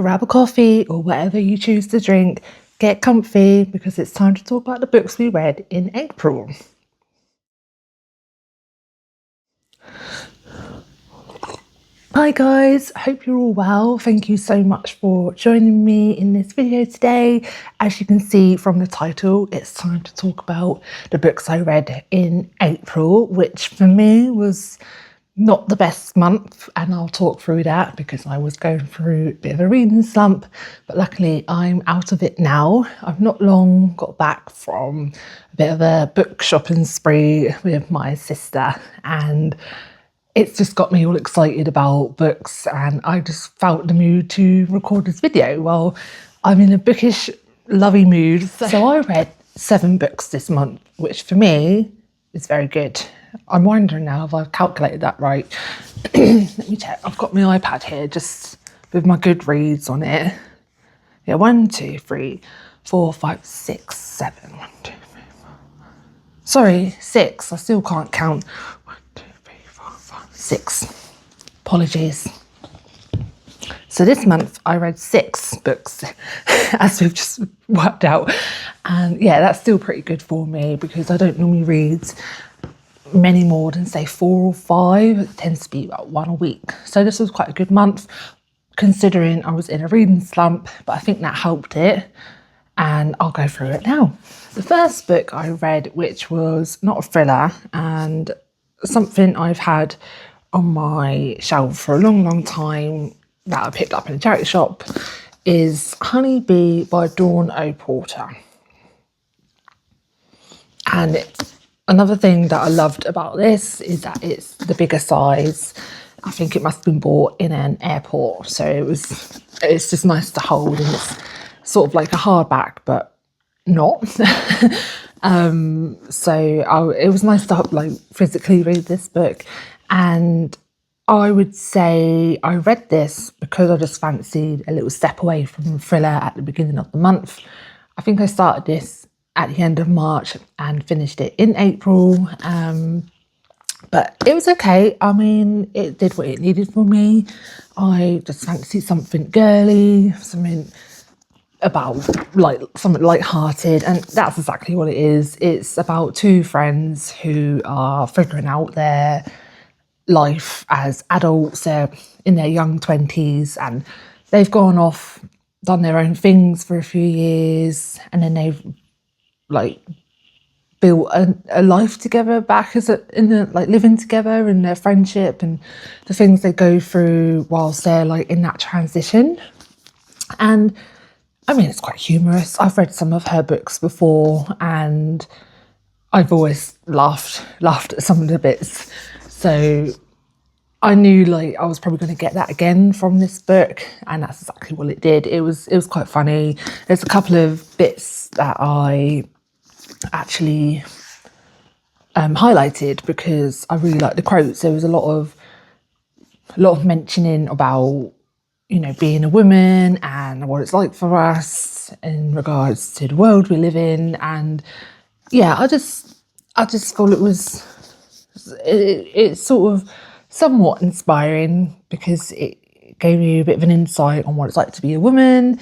grab a coffee or whatever you choose to drink, get comfy because it's time to talk about the books we read in April. Hi guys, hope you're all well. Thank you so much for joining me in this video today. As you can see from the title, it's time to talk about the books I read in April, which for me was not the best month, and I'll talk through that because I was going through a bit of a reading slump, but luckily I'm out of it now. I've not long got back from a bit of a book shopping spree with my sister, and it's just got me all excited about books, and I just felt the mood to record this video. Well, I'm in a bookish, lovey mood. So I read 7 books this month, which for me is very good. I'm wondering now if I've calculated that right. Let me check. I've got my iPad here just with my Goodreads on it. Yeah, 1, 2, 3, 4, 5, 6, 7. 1, 2, 3, 4. Sorry, 6. I still can't count. 6. Apologies. So this month I read 6 books, as we've just worked out. And yeah, that's still pretty good for me because I don't normally read many more than say 4 or 5. It tends to be about 1 a week. So this was quite a good month considering I was in a reading slump, but I think that helped it. And I'll go through it now. The first book I read, which was not a thriller and something I've had on my shelf for a long time that I picked up in a charity shop, is HoneyBee by Dawn O. Porter. And another thing that I loved about this is that it's the bigger size. I think it must have been bought in an airport, so it's just nice to hold, and it's sort of like a hardback but not. It was nice to like physically read this book, and I would say I read this because I just fancied a little step away from thriller at the beginning of the month. I think I started this at the end of March and finished it in April, but it was okay. I mean, it did what it needed for me. I just fancied something girly, something about like something light-hearted, and that's exactly what it is. It's about 2 friends who are figuring out their life as adults. They're in their young 20s and they've gone off, done their own things for a few years, and then they've like built a life together back as like living together, and their friendship and the things they go through whilst they're like in that transition. And I mean, it's quite humorous. I've read some of her books before and I've always laughed at some of the bits. So I knew like I was probably going to get that again from this book, and that's exactly what it did. It was quite funny. There's a couple of bits that I actually highlighted because I really like the quotes. There was a lot of mentioning about, you know, being a woman and what it's like for us in regards to the world we live in. And yeah, I just thought it's sort of somewhat inspiring because it gave you a bit of an insight on what it's like to be a woman.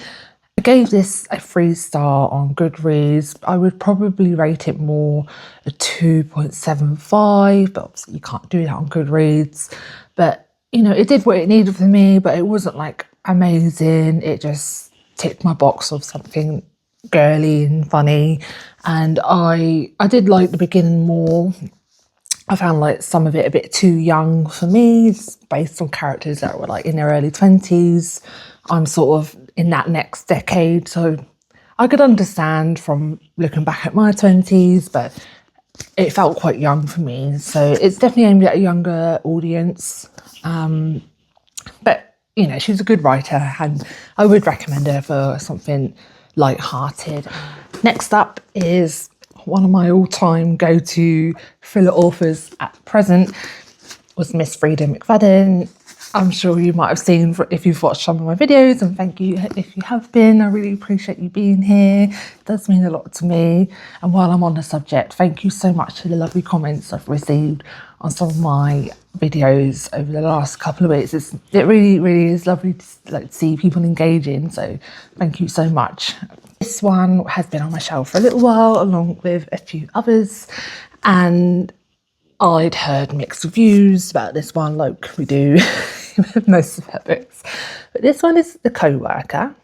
I gave this a 3-star on Goodreads. I would probably rate it more a 2.75, but obviously you can't do that on Goodreads. But you know, it did what it needed for me, but it wasn't like amazing. It just ticked my box of something girly and funny. And I did like the beginning more. I found like some of it a bit too young for me. It's based on characters that were like in their early 20s. I'm sort of in that next decade, so I could understand from looking back at my 20s, but it felt quite young for me. So it's definitely aimed at a younger audience. But you know, she's a good writer and I would recommend her for something light-hearted. Next up is one of my all-time go-to thriller authors at present, was Miss Freida McFadden. I'm sure you might have seen if you've watched some of my videos, and thank you if you have been. I really appreciate you being here. It does mean a lot to me. And while I'm on the subject, thank you so much for the lovely comments I've received on some of my videos over the last couple of weeks. It really is lovely to see people engaging, so thank you so much. This one has been on my shelf for a little while, along with a few others, and I'd heard mixed reviews about this one, like we do with most of her books. But this one is The CoWorker.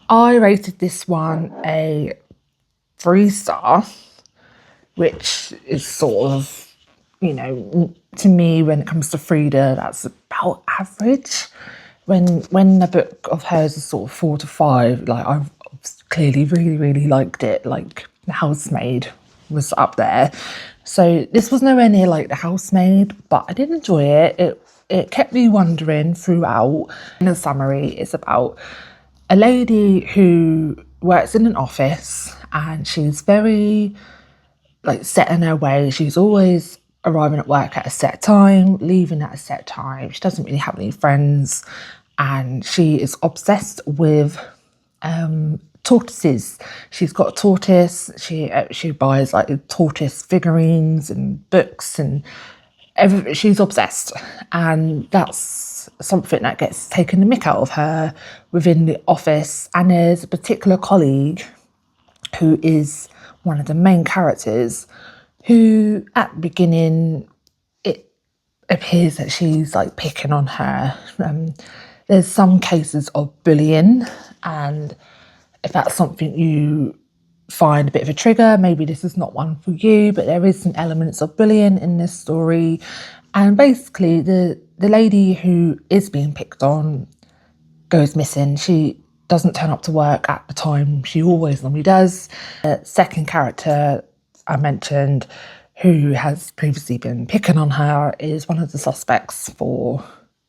I rated this one a 3-star, which is sort of, you know, to me, when it comes to Freida, that's about average. When a book of hers is sort of 4 to 5, like, I've clearly really liked it. Like, The Housemaid was up there. So this was nowhere near like The Housemaid, but I did enjoy it. It kept me wondering throughout. In a summary, it's about a lady who works in an office, and she's very set in her way. She's always arriving at work at a set time, leaving at a set time. She doesn't really have any friends, and she is obsessed with tortoises. She's got a tortoise. She buys tortoise figurines and books and everything. She's obsessed, and that's something that gets taken the mick out of her within the office. And there's a particular colleague who is one of the main characters, who at the beginning it appears that she's picking on her. There's some cases of bullying, and if that's something you find a bit of a trigger, maybe this is not one for you, but there is some elements of bullying in this story. And basically the lady who is being picked on goes missing. She doesn't turn up to work at the time she always normally does. The second character I mentioned, who has previously been picking on her, is one of the suspects for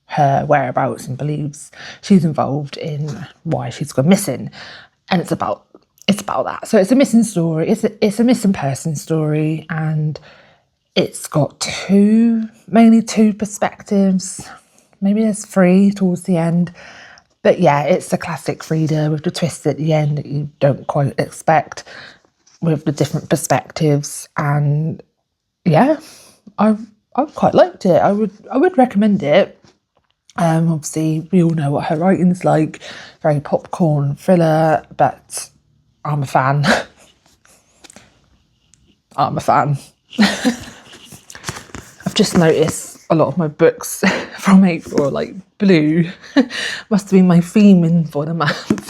her whereabouts and believes she's involved in why she's gone missing. And it's about that. So it's a missing story. It's a missing person story, and it's got mainly two perspectives. Maybe there's 3 towards the end. But yeah, it's the classic Freida with the twist at the end that you don't quite expect, with the different perspectives. And yeah, I've quite liked it. I would recommend it. Obviously, we all know what her writing's like, very popcorn thriller, but I'm a fan. I'm a fan. I've just noticed a lot of my books from April are blue. Must have been my theming for the month.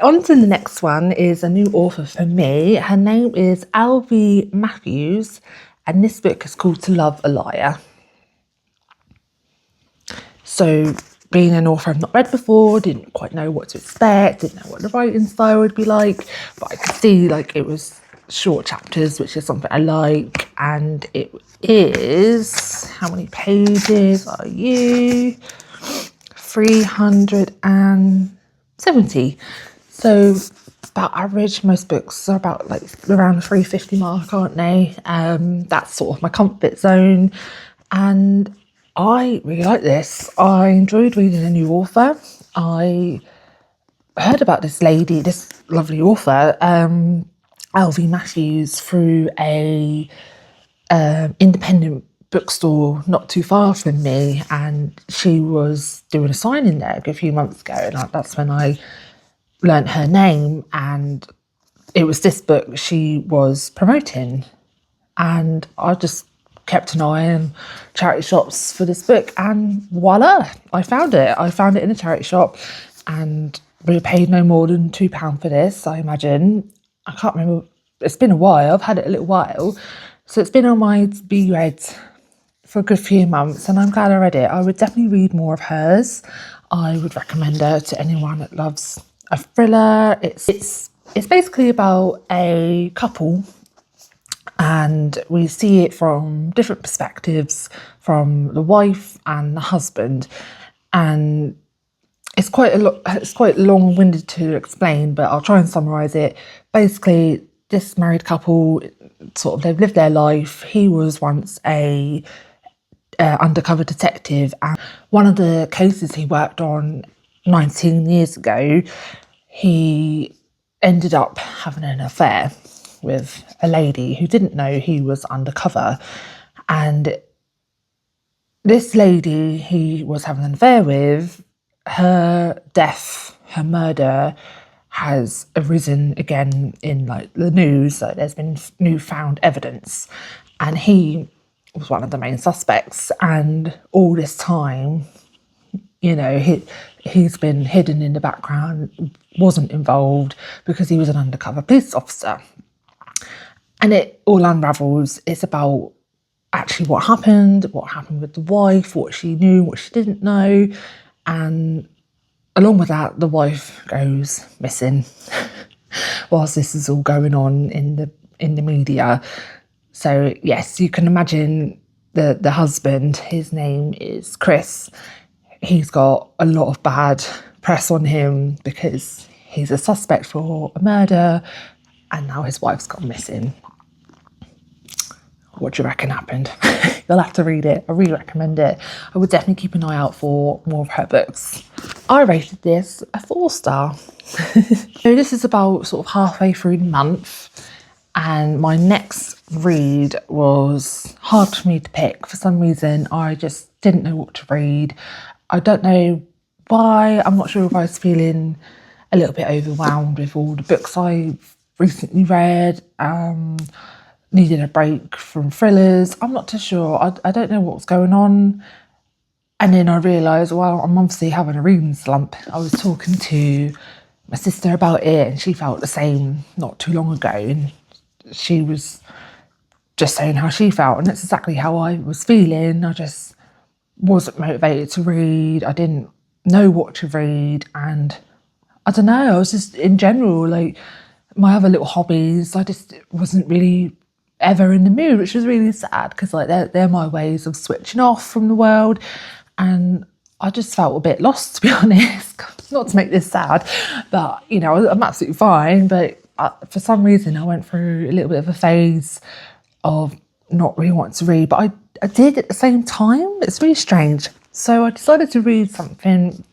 On to the next one is a new author for me. Her name is Alvy Matthews, and this book is called To Love a Liar. So, being an author I've not read before, didn't quite know what to expect, didn't know what the writing style would be like, but I could see it was short chapters, which is something I like. And it is, how many pages are you? 370. So about average. Most books are about around the 350 mark, aren't they? That's sort of my comfort zone, and I really like this. I enjoyed reading a new author. I heard about this lovely author, Alvy Matthews, through a independent bookstore not too far from me, and she was doing a signing there a few months ago, and that's when I learnt her name, and it was this book she was promoting, and I just kept an eye on charity shops for this book, and voila, I found it in a charity shop, and we paid no more than £2 for this, I imagine. I can't remember, it's been a while, I've had it a little while, so it's been on my to be read for a good few months, and I'm glad I read it. I would definitely read more of hers. I would recommend her to anyone that loves a thriller. It's basically about a couple, and we see it from different perspectives, from the wife and the husband, and it's quite long-winded to explain, but I'll try and summarise it. Basically, this married couple, they've lived their life. He was once a undercover detective, and one of the cases he worked on 19 years ago, he ended up having an affair with a lady who didn't know he was undercover. And this lady he was having an affair with, her death, her murder has arisen again in like the news. Like there's been newfound evidence, and he was one of the main suspects. And all this time, you know, he's been hidden in the background, wasn't involved because he was an undercover police officer. And it all unravels. It's about actually what happened with the wife, what she knew, what she didn't know. And along with that, the wife goes missing whilst this is all going on in the media. So yes, you can imagine the husband, his name is Chris. He's got a lot of bad press on him because he's a suspect for a murder, and now his wife's gone missing. What do you reckon happened? You'll have to read it. I really recommend it. I would definitely keep an eye out for more of her books. I rated this a 4-star. So this is about sort of halfway through the month, and my next read was hard for me to pick. For some reason, I just didn't know what to read. I don't know why. I'm not sure if I was feeling a little bit overwhelmed with all the books I've recently read. Needed a break from thrillers. I'm not too sure. I don't know what's going on. And then I realised, well, I'm obviously having a reading slump. I was talking to my sister about it, and she felt the same not too long ago. And she was just saying how she felt, and that's exactly how I was feeling. I just wasn't motivated to read. I didn't know what to read, and I don't know, I was just, in general, like my other little hobbies, I just wasn't really ever in the mood, which was really sad, because like they're my ways of switching off from the world, and I just felt a bit lost, to be honest. Not to make this sad, but you know, I'm absolutely fine, but for some reason I went through a little bit of a phase of not really wanting to read, but I did at the same time. It's really strange. So I decided to read something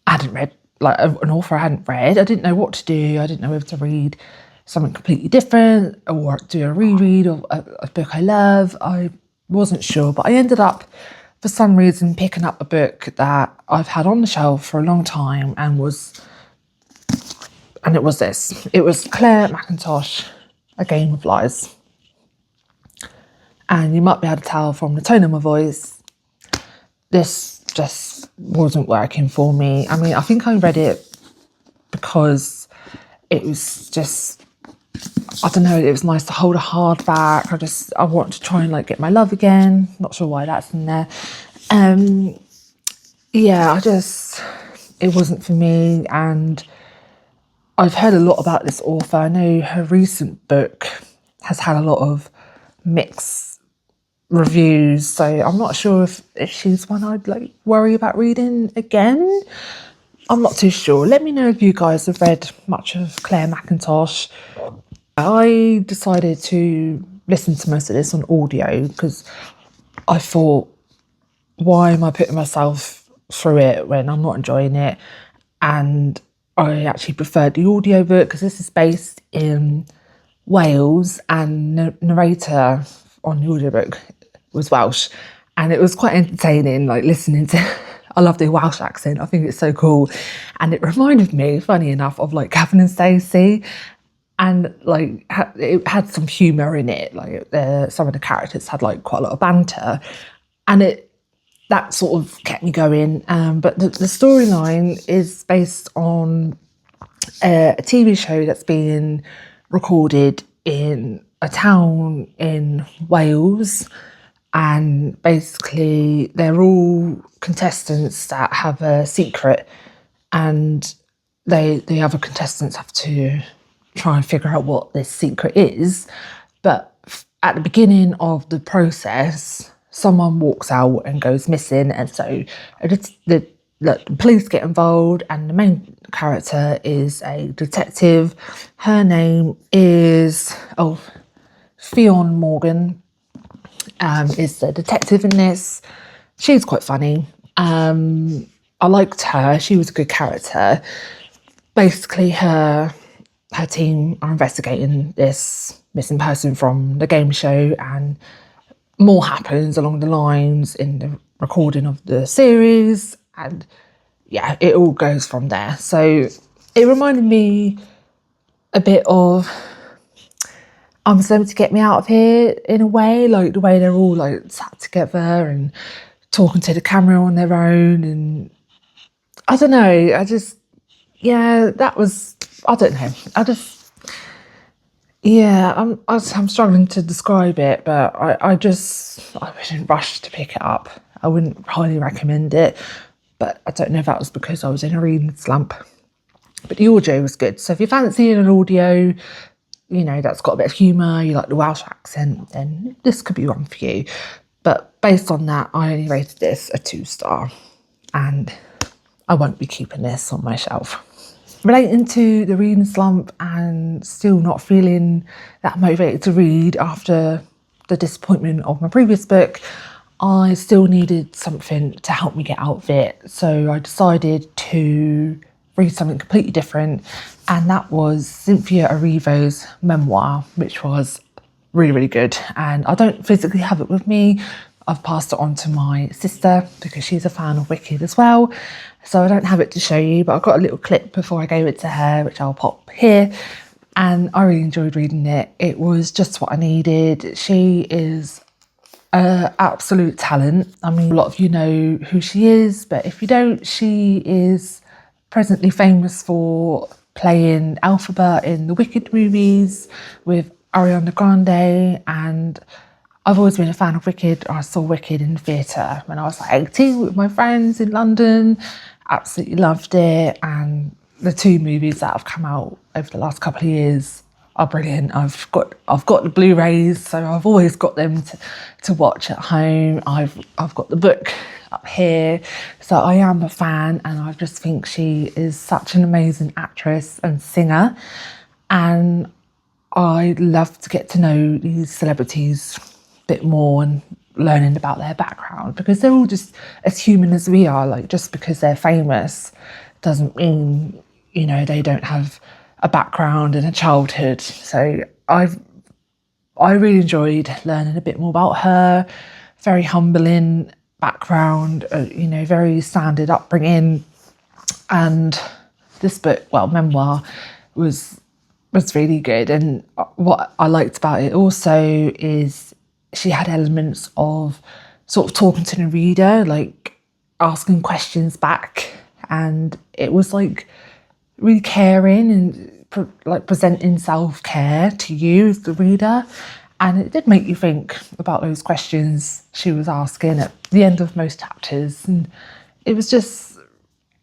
I hadn't read, like an author I hadn't read. I didn't know what to do. I didn't know whether to read something completely different or do a reread of a book I love. I wasn't sure, but I ended up, for some reason, picking up a book that I've had on the shelf for a long time, and it was this. It was Clare Mackintosh, A Game of Lies. And you might be able to tell from the tone of my voice, this just wasn't working for me. I mean, I think I read it because it was just, I don't know, it was nice to hold a hardback. I want to try and like get my love again. Not sure why that's in there. Yeah, it wasn't for me. And I've heard a lot about this author. I know her recent book has had a lot of mixed reviews, so I'm not sure if she's one I'd like worry about reading again. I'm not too sure. Let me know if you guys have read much of Clare Mackintosh. I decided to listen to most of this on audio because I thought, why am I putting myself through it when I'm not enjoying it? And I actually preferred the audiobook because this is based in Wales, and the narrator on the audiobook was Welsh, and it was quite entertaining, like listening to I love the Welsh accent. I think it's so cool, and it reminded me, funny enough, of like Gavin and Stacey, and like it had some humour in it. Like some of the characters had like quite a lot of banter, and that sort of kept me going. But the storyline is based on a TV show that's being recorded in a town in Wales, and basically they're all contestants that have a secret, and the other contestants have to try and figure out what this secret is. But at the beginning of the process, someone walks out and goes missing, and so the police get involved, and the main character is a detective. Her name is Fionn Morgan, is the detective in this. She's quite funny. I liked her. She was a good character. Basically, her her team are investigating this missing person from the game show, and more happens along the lines in the recording of the series, and yeah, it all goes from there. So it reminded me a bit of I'm Slump to Get Me Out of Here in a way, like the way they're all like sat together and talking to the camera on their own, and I don't know, that was, I don't know, I'm struggling to describe it, but I wouldn't rush to pick it up. I wouldn't highly recommend it, but I don't know if that was because I was in a reading slump. But the audio was good. So if you're fancying an audio, you know, that's got a bit of humour, you like the Welsh accent, then this could be one for you. But based on that, I only rated this a 2-star, and I won't be keeping this on my shelf. Relating to the reading slump and still not feeling that motivated to read after the disappointment of my previous book, I still needed something to help me get out of it. So I decided to read something completely different, and that was Cynthia Erivo's memoir, which was really, really good. And I don't physically have it with me. I've passed it on to my sister because she's a fan of Wicked as well. So I don't have it to show you, but I've got a little clip before I gave it to her, which I'll pop here. And I really enjoyed reading it. It was just what I needed. She is an absolute talent. I mean, a lot of you know who she is, but if you don't, she is presently famous for playing Alphabet in the Wicked movies with Ariana Grande, and I've always been a fan of Wicked. I saw Wicked in theatre when I was like 18 with my friends in London. Absolutely loved it, and the 2 movies that have come out over the last couple of years are brilliant. I've got the Blu-rays, so I've always got them to watch at home. I've got the book up here, so I am a fan, and I just think she is such an amazing actress and singer, and I love to get to know these celebrities a bit more and learning about their background, because they're all just as human as we are. Like, just because they're famous doesn't mean, you know, they don't have a background and a childhood. So I really enjoyed learning a bit more about her. Very humbling background, you know, very standard upbringing, and this book, well, memoir, was really good. And what I liked about it also is she had elements of sort of talking to the reader, like asking questions back, and it was like really caring and like presenting self-care to you as the reader. And it did make you think about those questions she was asking at the end of most chapters, and it was just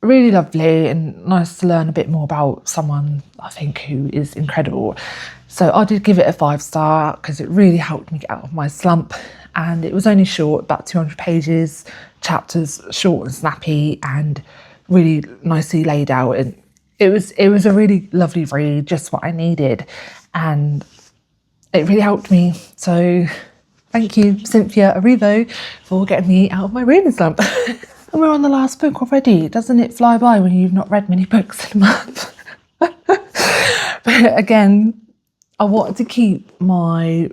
really lovely and nice to learn a bit more about someone, I think, who is incredible. So I did give it a 5-star because it really helped me get out of my slump, and it was only short, about 200 pages, chapters short and snappy and really nicely laid out, and it was a really lovely read, just what I needed, and it really helped me. So thank you, Cynthia Erivo, for getting me out of my reading slump. And we're on the last book already. Doesn't it fly by when you've not read many books in a month? But again, I wanted to keep my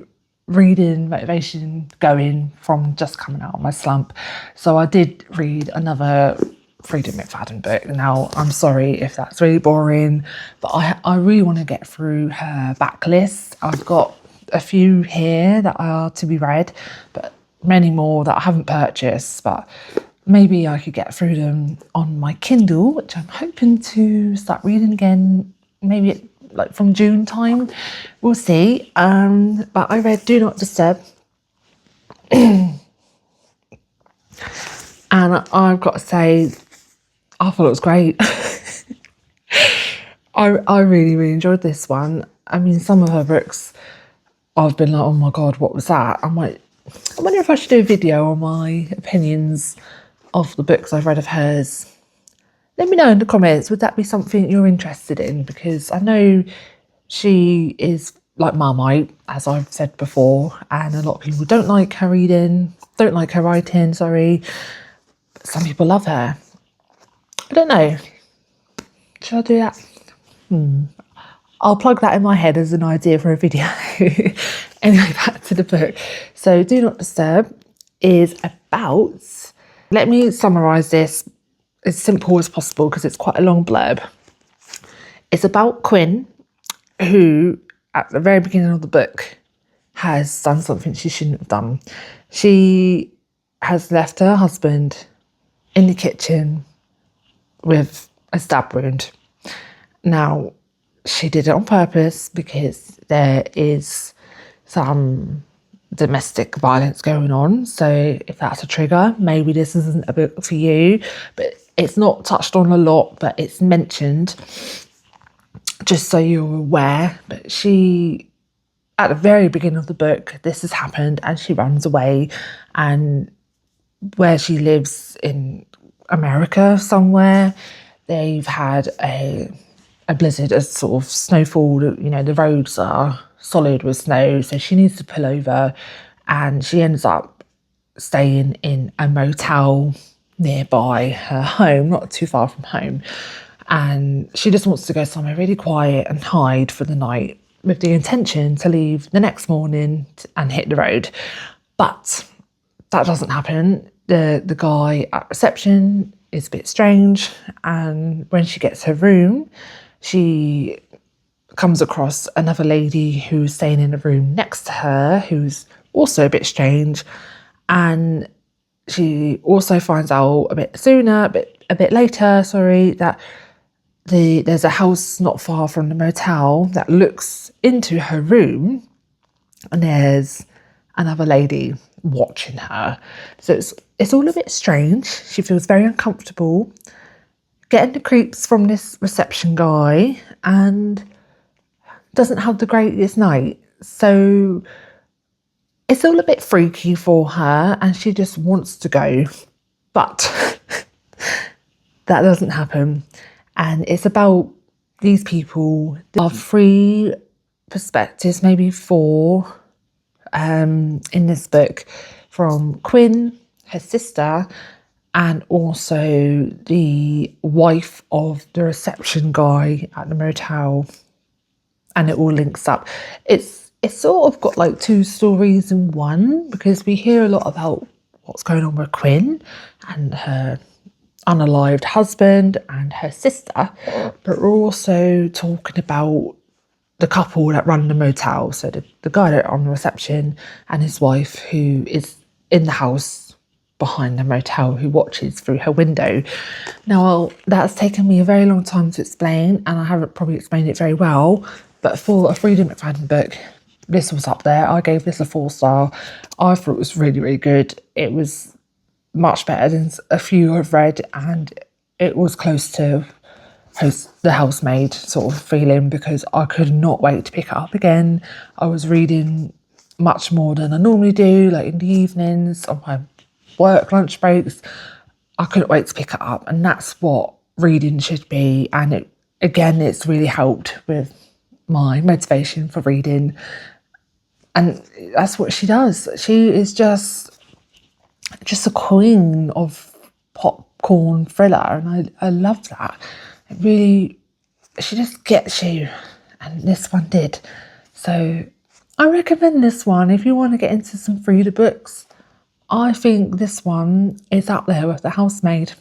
reading motivation going from just coming out of my slump. So I did read another Freida McFadden book. Now, I'm sorry if that's really boring, but I really want to get through her backlist. I've got a few here that are to be read, but many more that I haven't purchased, but maybe I could get through them on my Kindle, which I'm hoping to start reading again, maybe like from June time. We'll see. But I read Do Not Disturb. And I've got to say, I thought it was great. I really, really enjoyed this one. I mean, some of her books, I've been like, oh my God, what was that? I wonder if I should do a video on my opinions of the books I've read of hers. Let me know in the comments, would that be something you're interested in? Because I know she is like Marmite, as I've said before, and a lot of people don't like her writing, sorry. But some people love her. I don't know. Should I do that? I'll plug that in my head as an idea for a video. Anyway, back to the book. So Do Not Disturb is about, let me summarise this as simple as possible because it's quite a long blurb. It's about Quinn, who at the very beginning of the book has done something she shouldn't have done. She has left her husband in the kitchen with a stab wound. Now, she did it on purpose because there is some domestic violence going on. So if that's a trigger, maybe this isn't a book for you. But it's not touched on a lot, but it's mentioned just so you're aware. But she, at the very beginning of the book, this has happened and she runs away, and where she lives in America somewhere, they've had a blizzard, a sort of snowfall. You know, the roads are solid with snow, so she needs to pull over, and she ends up staying in a motel nearby her home, not too far from home. And she just wants to go somewhere really quiet and hide for the night with the intention to leave the next morning and hit the road. But that doesn't happen. The guy at reception is a bit strange, and when she gets her room, she comes across another lady who's staying in the room next to her, who's also a bit strange. And she also finds out a bit later, that there's a house not far from the motel that looks into her room, and there's another lady watching her. So it's all a bit strange. She feels very uncomfortable, getting the creeps from this reception guy, and doesn't have the greatest night. So it's all a bit freaky for her, and she just wants to go. But that doesn't happen. And it's about these people. There are 3 perspectives, maybe 4, in this book, from Quinn, her sister, and also the wife of the reception guy at the motel. And it all links up. It's sort of got like 2 stories in one, because we hear a lot about what's going on with Quinn and her unalived husband and her sister, but we're also talking about the couple that run the motel. So the guy that on the reception and his wife, who is in the house behind the motel, who watches through her window. Now, that's taken me a very long time to explain, and I haven't probably explained it very well, but for a Freida McFadden book, this was up there. I gave this a 4-star. I thought it was really, really good. It was much better than a few I've read, and it was close to The Housemaid sort of feeling, because I could not wait to pick it up again. I was reading much more than I normally do, like in the evenings, on my work lunch breaks. I couldn't wait to pick it up, and that's what reading should be. And it's really helped with my motivation for reading, and that's what she does. She is just a queen of popcorn thriller, and I love that. It really, she just gets you, and this one did. So I recommend this one if you want to get into some Freida books. I think this one is up there with The Housemaid.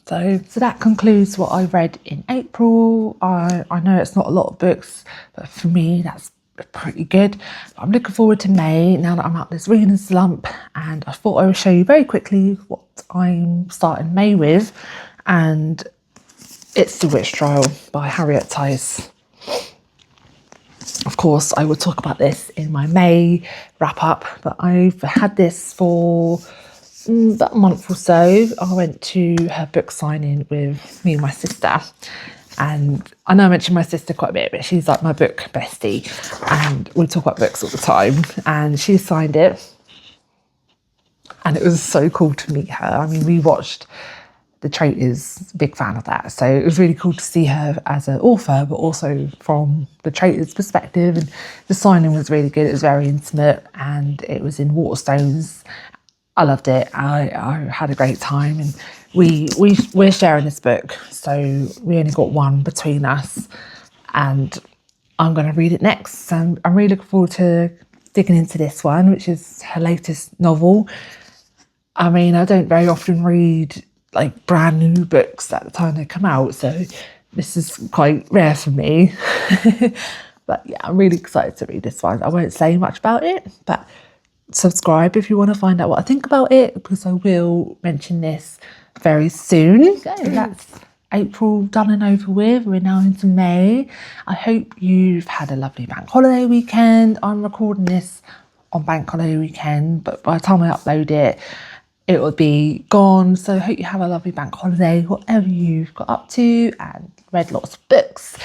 So that concludes what I read in April. I know it's not a lot of books, but for me that's pretty good. I'm looking forward to May now that I'm out this reading slump, and I thought I would show you very quickly what I'm starting May with, and it's The Witch Trial by Harriet Tice. Of course, I will talk about this in my May wrap up, but I've had this for about a month or so. I went to her book signing with me and my sister, and I know I mentioned my sister quite a bit, but she's like my book bestie, and we talk about books all the time, and she signed it, and it was so cool to meet her. I mean, we watched The Traitors, big fan of that, so it was really cool to see her as an author, but also from The Traitors perspective. And the signing was really good. It was very intimate, and it was in Waterstones. I loved it. I had a great time, and we're sharing this book, so we only got one between us, and I'm going to read it next. And I'm really looking forward to digging into this one, which is her latest novel. I mean, I don't very often read like brand new books at the time they come out, so this is quite rare for me. But yeah, I'm really excited to read this one. I won't say much about it, but subscribe if you want to find out what I think about it, because I will mention this very soon. So that's April done and over with. We're now into May. I hope you've had a lovely bank holiday weekend. I'm recording this on bank holiday weekend, but by the time I upload it, it will be gone. So I hope you have a lovely bank holiday, whatever you've got up to, and read lots of books.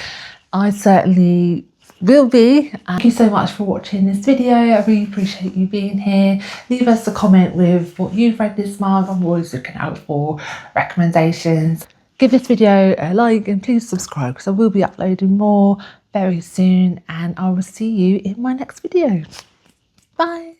I certainly will be. Thank you so much for watching this video. I really appreciate you being here. Leave us a comment with what you've read this month. I'm always looking out for recommendations. Give this video a like and please subscribe, because I will be uploading more very soon, and I will see you in my next video. Bye.